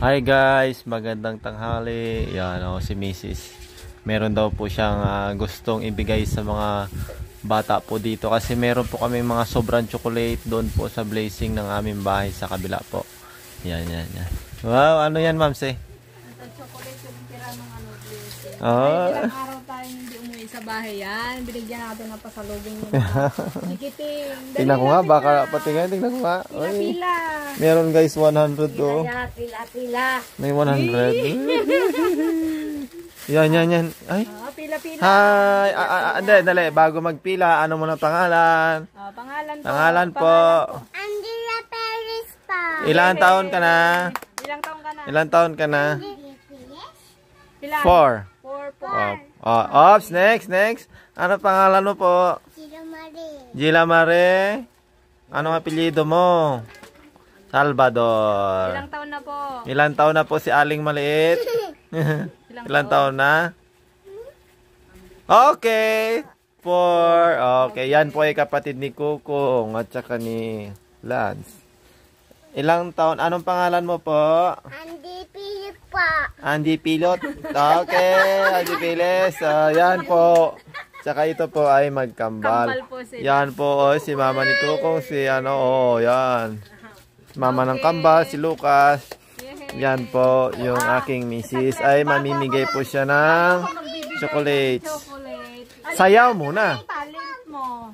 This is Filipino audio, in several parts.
Hi guys, magandang tanghali. Yan si Mrs. Meron daw po siyang gustong ibigay sa mga bata po dito kasi meron po kami mga sobrang chocolate doon po sa blazing ng aming bahay sa kabila po. Yan. Wow, ano yan, Ma'am? Say? Chocolate yung tira ng blazing. Oh. Ilang araw tayo hindi umuwi sa bahay yan. Binigyan natin ng pasalubong yung chikiting. Tingnan ko nga, baka patingin, tingnan ko nga. Pila. Meron guys, 100 to. Pila. May 100. Yan. Ay. Pila. Hi. Dali. Bago magpila, ano muna pangalan? Pangalan po. Angela Perez po. Ilang taon ka na? Ilang taon ka na? 4. 4. Ops, next. Ano pangalan mo po? Gila Mare. Anong apelyido mo? Salvador. Ilang taon na po? Si Aling Maliit? Ilang taon na? Okay. 4. Okay, yan po ay kapatid ni Kukong at saka ni Lance. Ilang taon? Anong pangalan mo po? Andy Pilot po. Andy Pilot. Okay, Andy Piles. Yan po. Tsaka ito po ay magkambal. Yan po si mama ni Kukong, si yan. Mama ng kambal, si Lucas. Yan po, yung aking misis ay mamimigay po siya ng chocolates. Sayaw muna. Talent mo.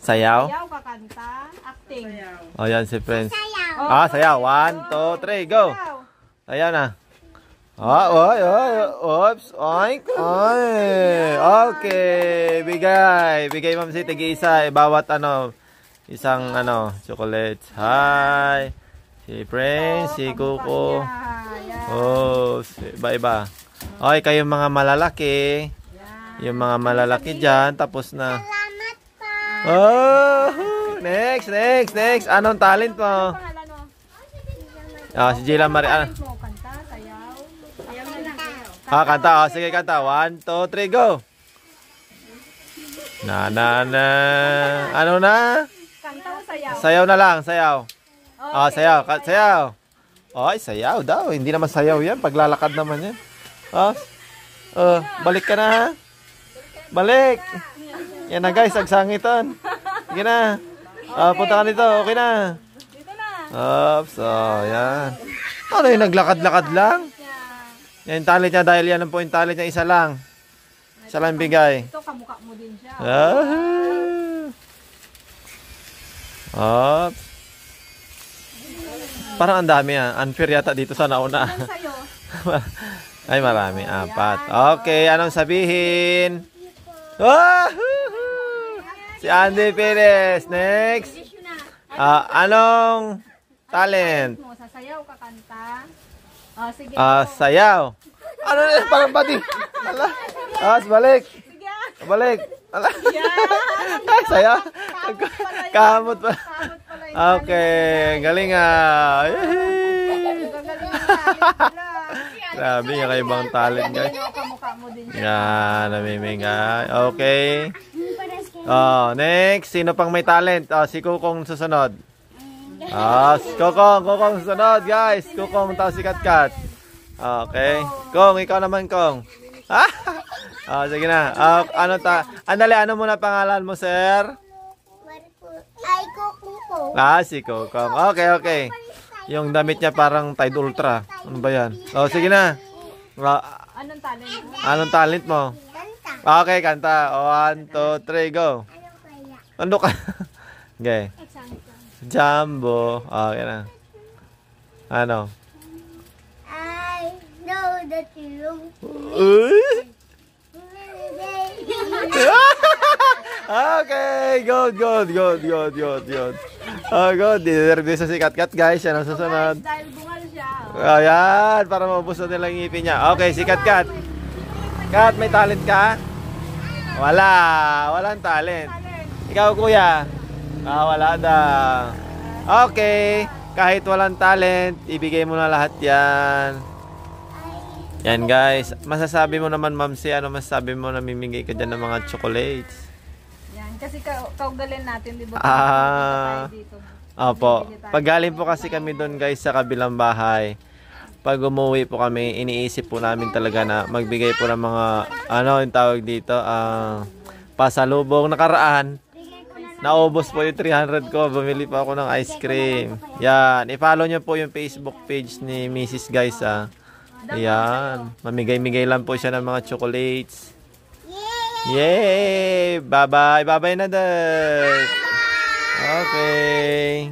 Sayaw? Sayaw, kakanta, acting. O yan si Prince. Sayaw. Sayaw. 1, 2, 3, go. Ayan na. Oops. Oink. Okay. Bigay Ma'am si Tig-isa. Bawat isang chocolates. Hi. Si Prince, si Kuko. Iba. Okay, kayong mga malalaki. Yung mga malalaki dyan. Tapos na. Salamat po. Next. Anong talent mo? Si Gila Marie. Kanta, sayaw. Kanta. Sige, kanta. 1, 2, 3, go. Na. Ano na? Kanta o sayaw? Sayaw na lang, sayaw. Sayaw. Ay, sayaw daw. Hindi naman sayaw yan. Paglalakad naman yan. Balik ka na, ha? Balik. Yan na, guys. Agsangitan. Sige na. Punta ka dito. Okay na. Dito na. Oops. Yan. Ano yung naglakad-lakad lang? Yan yung talent niya dahil yan po yung talent niya. Isa lang. Isa lang bigay. Ito, kamukha mo din siya. Oops. Parang ang dami Unfair yata dito sa nauna. Ilan sa'yo? Ay, marami. 4. Okay, anong sabihin? Si Andy Perez. Next. Anong talent? Sasayaw ka kanta. Sige. Sayaw. Ano na? Parang pati. Balik. Balik. Ay, sayaw. Kamot pa. Okay, galing Grabe, yung kaibang talent, guys. Yan, namimingay. Okay. Next, sino pang may talent? Si Kukong susunod. Kukong susunod, guys. Kukong tao si Katkat. Okay. Kong, ikaw naman, Kong. Sige na. Ano muna pangalan mo, sir? Ay, Kuko. Si Kukong. Okay. Yung damit niya parang Tide Ultra. Ano ba yan? Sige na. Anong talent mo? Anong talent mo? Kanta. Okay, kanta. 1, 2, 3, go. Ano ka? Okay. Jumbo. Okay na. Ano? I know that you Okay, good. Good. Dinervisa si Katkat, guys. Yan ang susunod. Dahil bungal siya. Ayan, para maubos na nilang ngipin niya. Okay, si Katkat. Kat, may talent ka? Walang talent. Ikaw, kuya? Wala daw. Okay, kahit walang talent, ibigay mo na lahat yan. Yan, guys. Masasabi mo naman, Ma'am, ano masasabi mo na mimigay ka dyan ng mga chocolates? Yan, kasi kaugalin natin, di ba? Opo. Pag galing po kasi kami doon, guys, sa kabilang bahay, pag umuwi po kami, iniisip po namin talaga na magbigay po ng mga, ano yung tawag dito, pasalubong. Nakaraan, naubos po yung 300 ko. Bumili pa ako ng ice cream. Yan. I-follow nyo po yung Facebook page ni Mrs. guys, Ayan. Mamigay-migay lang po siya ng mga chocolates. Yay! Bye-bye. Bye-bye na, Dad. Okay.